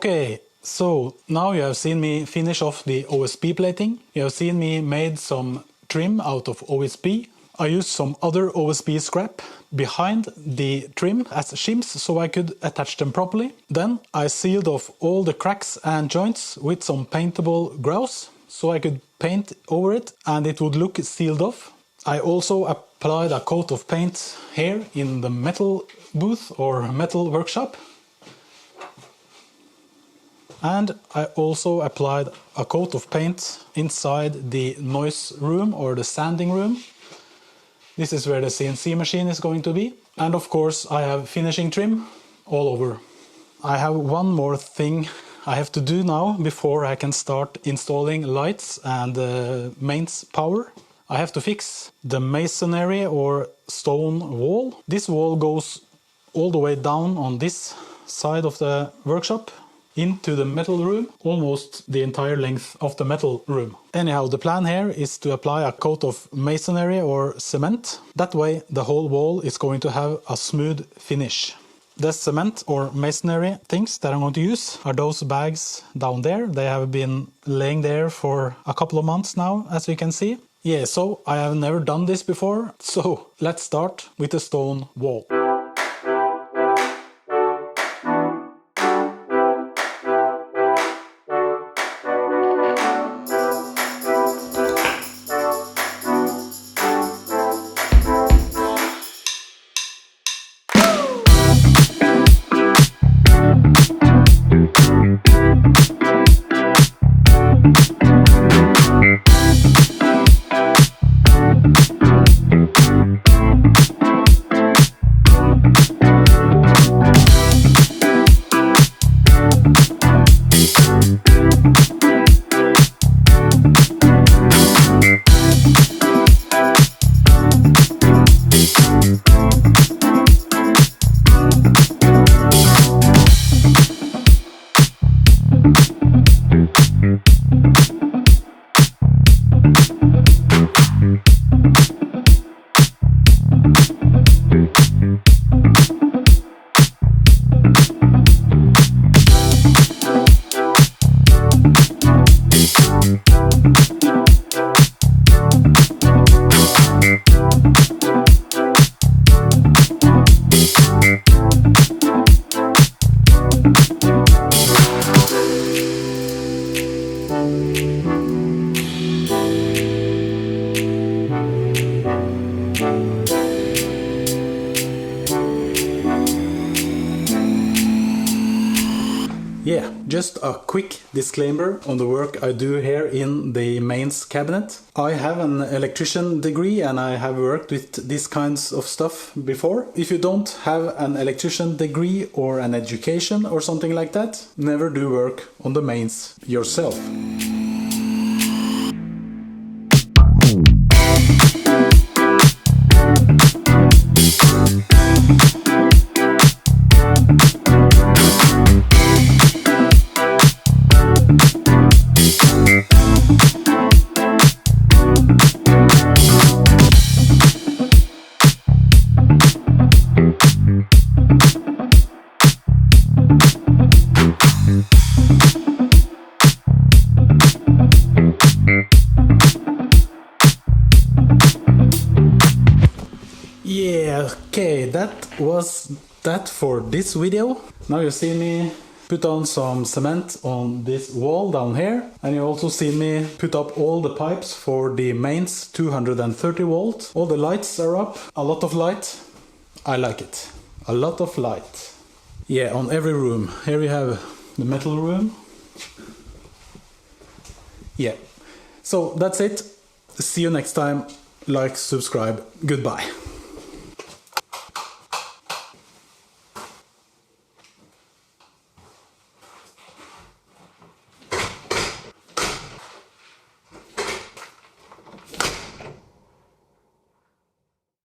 Okay, so now you have seen me finish off the OSB plating. You have seen me made some trim out of OSB. I used some other OSB scrap behind the trim as shims so I could attach them properly. Then I sealed off all the cracks and joints with some paintable grouse so I could paint over it and it would look sealed off. I also applied a coat of paint here in the metal booth or metal workshop. And I also applied a coat of paint inside the noise room or the sanding room. This is where the CNC machine is going to be. And of course I have finishing trim all over. I have one more thing I have to do now before I can start installing lights and mains power. I have to fix the masonry or stone wall. This wall goes all the way down on this side of the workshop into the metal room, almost the entire length of the metal room. Anyhow, the plan here is to apply a coat of masonry or cement. That way the whole wall is going to have a smooth finish. The cement or masonry things that I'm going to use are those bags down there. They have been laying there for a couple of months now, as you can see. Yeah, so I have never done this before, so let's start with the stone wall. Yeah, just a quick disclaimer on the work I do here in the mains cabinet. I have an electrician degree and I have worked with these kinds of stuff before. If you don't have an electrician degree or an education or something like that, never do work on the mains yourself. Yeah, okay, that was that for this video. Now you see me put on some cement on this wall down here, and you also see me put up all the pipes for the mains 230 volt. All the lights are up, a lot of light. I like it, a lot of light. Yeah, on every room. Here we have the metal room. Yeah, so that's it. See you next time. Like, subscribe, goodbye.